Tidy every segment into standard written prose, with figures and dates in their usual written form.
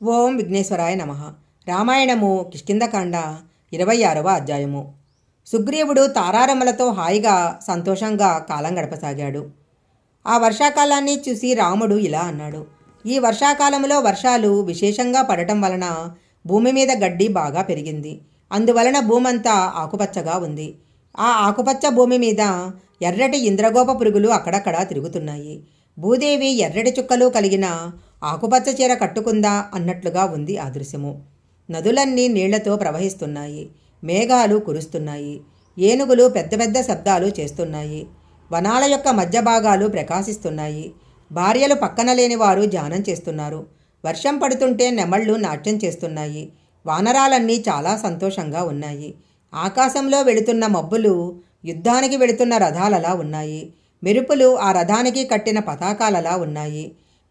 ఓం విఘ్నేశ్వరాయ నమః. రామాయణము కిష్కింధకాండ 26వ అధ్యాయము. సుగ్రీవుడు తారారమ్మలతో హాయిగా సంతోషంగా కాలం గడపసాగాడు. ఆ వర్షాకాలాన్ని చూసి రాముడు ఇలా అన్నాడు. ఈ వర్షాకాలంలో వర్షాలు విశేషంగా పడటం వలన భూమి మీద గడ్డి బాగా పెరిగింది. అందువలన భూమంతా ఆకుపచ్చగా ఉంది. ఆ ఆకుపచ్చ భూమి మీద ఎర్రటి ఇంద్రగోప పురుగులు అక్కడక్కడా తిరుగుతున్నాయి. భూదేవి ఎర్రటి చుక్కలు కలిగిన ఆకుపచ్చ చీర కట్టుకుందా అన్నట్లుగా ఉంది ఆ దృశ్యము. నదులన్నీ నీళ్లతో ప్రవహిస్తున్నాయి. మేఘాలు కురుస్తున్నాయి. ఏనుగులు పెద్ద పెద్ద శబ్దాలు చేస్తున్నాయి. వనాల యొక్క మధ్య భాగాలు ప్రకాశిస్తున్నాయి. భార్యలు పక్కన లేని వారు ధ్యానం చేస్తున్నారు. వర్షం పడుతుంటే నెమళ్ళు నాట్యం చేస్తున్నాయి. వానరాలన్నీ చాలా సంతోషంగా ఉన్నాయి. ఆకాశంలో వెళుతున్న మబ్బులు యుద్ధానికి వెళుతున్న రథాలలా ఉన్నాయి. మెరుపులు ఆ రథానికి కట్టిన పతాకాలలా ఉన్నాయి.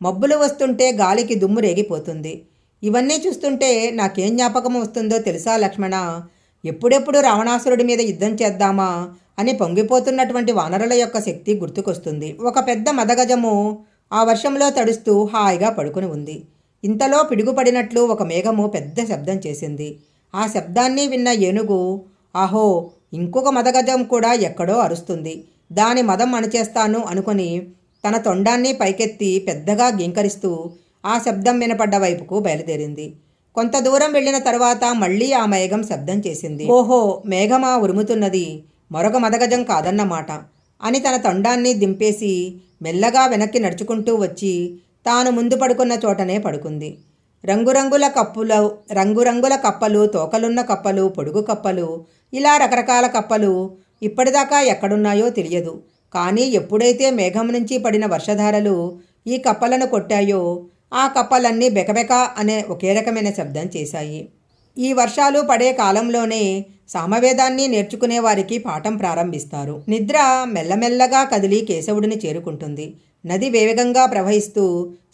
మబ్బులు వస్తుంటే గాలికి దుమ్ము రేగిపోతుంది. ఇవన్నీ చూస్తుంటే నాకేం జ్ఞాపకం వస్తుందో తెలుసా లక్ష్మణ? ఎప్పుడెప్పుడు రావణాసురుడి మీద యుద్ధం చేద్దామా అని పొంగిపోతున్నటువంటి వానరుల యొక్క శక్తి గుర్తుకొస్తుంది. ఒక పెద్ద మదగజము ఆ వర్షంలో తడుస్తూ హాయిగా పడుకుని ఉంది. ఇంతలో పిడుగుపడినట్లు ఒక మేఘము పెద్ద శబ్దం చేసింది. ఆ శబ్దాన్ని విన్న ఏనుగు, ఆహో, ఇంకొక మదగజం కూడా ఎక్కడో అరుస్తుంది, దాని మదం అణచేస్తాను అనుకుని తన తొండాన్ని పైకెత్తి పెద్దగా గీంకరిస్తూ ఆ శబ్దం వినపడ్డ వైపుకు బయలుదేరింది. కొంత దూరం వెళ్ళిన తరువాత మళ్ళీ ఆ మేఘం శబ్దం చేసింది. ఓహో, మేఘమా ఉరుముతున్నది, మరొక మదగజం కాదన్నమాట అని తన తొండాన్ని దింపేసి మెల్లగా వెనక్కి నడుచుకుంటూ వచ్చి తాను ముందు పడుకున్న చోటనే పడుకుంది. రంగురంగుల కప్పలు, తోకలున్న కప్పలు, పొడుగు కప్పలు, ఇలా రకరకాల కప్పలు ఇప్పటిదాకా ఎక్కడున్నాయో తెలియదు. కానీ ఎప్పుడైతే మేఘం నుంచి పడిన వర్షధారలు ఈ కప్పలను కొట్టాయో ఆ కప్పలన్నీ బెకబెక అనే ఒకే రకమైన శబ్దం చేశాయి. ఈ వర్షాలు పడే కాలంలోనే సామవేదాన్ని నేర్చుకునే వారికి పాఠం ప్రారంభిస్తారు. నిద్ర మెల్లమెల్లగా కదిలి కేశవుడిని చేరుకుంటుంది. నది వేగంగా ప్రవహిస్తూ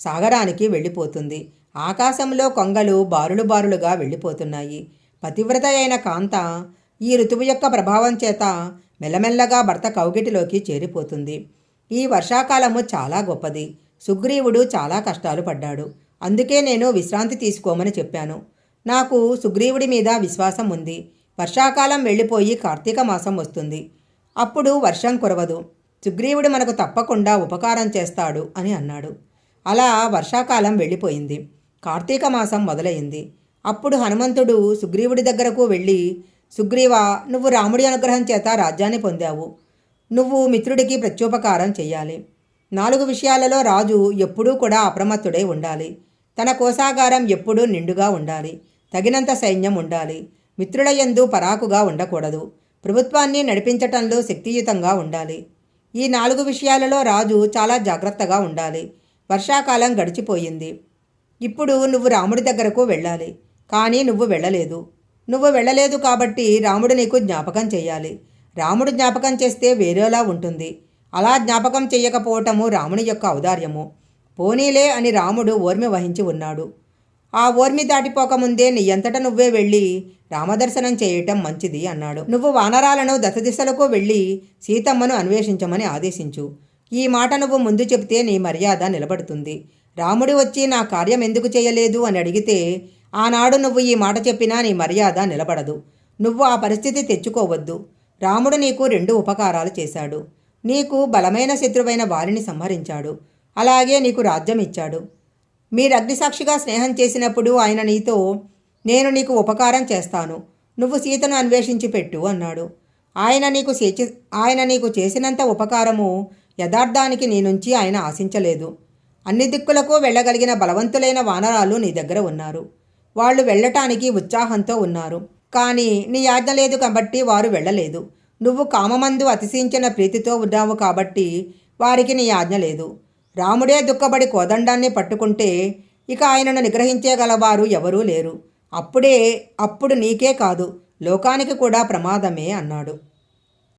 సాగరానికి వెళ్ళిపోతుంది. ఆకాశంలో కొంగలు బారులు బారులుగా వెళ్ళిపోతున్నాయి. పతివ్రత అయిన కాంత ఈ ఋతువు యొక్క ప్రభావం చేత మెల్లమెల్లగా భర్త కౌగిటిలోకి చేరిపోతుంది. ఈ వర్షాకాలము చాలా గొప్పది. సుగ్రీవుడు చాలా కష్టాలు పడ్డాడు. అందుకే నేను విశ్రాంతి తీసుకోమని చెప్పాను. నాకు సుగ్రీవుడి మీద విశ్వాసం ఉంది. వర్షాకాలం వెళ్ళిపోయి కార్తీక మాసం వస్తుంది. అప్పుడు వర్షం కురవదు. సుగ్రీవుడు మనకు తప్పకుండా ఉపకారం చేస్తాడు అని అన్నాడు. అలా వర్షాకాలం వెళ్ళిపోయింది. కార్తీక మాసం మొదలైంది. అప్పుడు హనుమంతుడు సుగ్రీవుడి దగ్గరకు వెళ్ళి, సుగ్రీవా, నువ్వు రాముడి అనుగ్రహం చేత రాజ్యాన్ని పొందావు. నువ్వు మిత్రుడికి ప్రత్యుపకారం చెయ్యాలి. 4 విషయాలలో రాజు ఎప్పుడూ కూడా అప్రమత్తుడై ఉండాలి. తన కోశాగారం ఎప్పుడూ నిండుగా ఉండాలి. తగినంత సైన్యం ఉండాలి. మిత్రుల యందు పరాకుగా ఉండకూడదు. ప్రభుత్వాన్ని నడిపించటంలో శక్తియుతంగా ఉండాలి. ఈ 4 విషయాలలో రాజు చాలా జాగ్రత్తగా ఉండాలి. వర్షాకాలం గడిచిపోయింది. ఇప్పుడు నువ్వు రాముడి దగ్గరకు వెళ్ళాలి. కానీ నువ్వు వెళ్ళలేదు కాబట్టి రాముడు నీకు జ్ఞాపకం చేయాలి. రాముడు జ్ఞాపకం చేస్తే వేరేలా ఉంటుంది. అలా జ్ఞాపకం చెయ్యకపోవటము రాముని యొక్క ఔదార్యము. పోనీలే అని రాముడు ఓర్మి వహించి ఉన్నాడు. ఆ ఓర్మి దాటిపోకముందే నీ అంతట నువ్వే వెళ్ళి రామదర్శనం చేయటం మంచిది అన్నాడు. నువ్వు వానరాలను దశదిశలకు వెళ్ళి సీతమ్మను అన్వేషించమని ఆదేశించు. ఈ మాట నువ్వు ముందు చెబితే నీ మర్యాద నిలబడుతుంది. రాముడు వచ్చి నా కార్యం ఎందుకు చేయలేదు అని అడిగితే ఆనాడు నువ్వు ఈ మాట చెప్పినా నీ మర్యాద నిలబడదు. నువ్వు ఆ పరిస్థితి తెచ్చుకోవద్దు. రాముడు నీకు 2 ఉపకారాలు చేశాడు. నీకు బలమైన శత్రువైన వారిని సంహరించాడు. అలాగే నీకు రాజ్యం ఇచ్చాడు. మీరు అగ్నిసాక్షిగా స్నేహం చేసినప్పుడు ఆయన నీతో, నేను నీకు ఉపకారం చేస్తాను, నువ్వు సీతను అన్వేషించి పెట్టు అన్నాడు. ఆయన నీకు చేసినంత ఉపకారము యథార్థానికి నీ నుంచి ఆయన ఆశించలేదు. అన్ని దిక్కులకు వెళ్ళగలిగిన బలవంతులైన వానరాలు నీ దగ్గర ఉన్నారు. వాళ్ళు వెళ్ళటానికి ఉత్సాహంతో ఉన్నారు. కానీ నీ ఆజ్ఞ లేదు కాబట్టి వారు వెళ్ళలేదు. నువ్వు కామమందు అతిశయించిన ప్రీతితో ఉన్నావు కాబట్టి వారికి నీ ఆజ్ఞ లేదు. రాముడే దుఃఖపడి కోదండాన్ని పట్టుకుంటే ఇక ఆయనను నిగ్రహించగలవారు ఎవరూ లేరు. అప్పుడు నీకే కాదు, లోకానికి కూడా ప్రమాదమే అన్నాడు.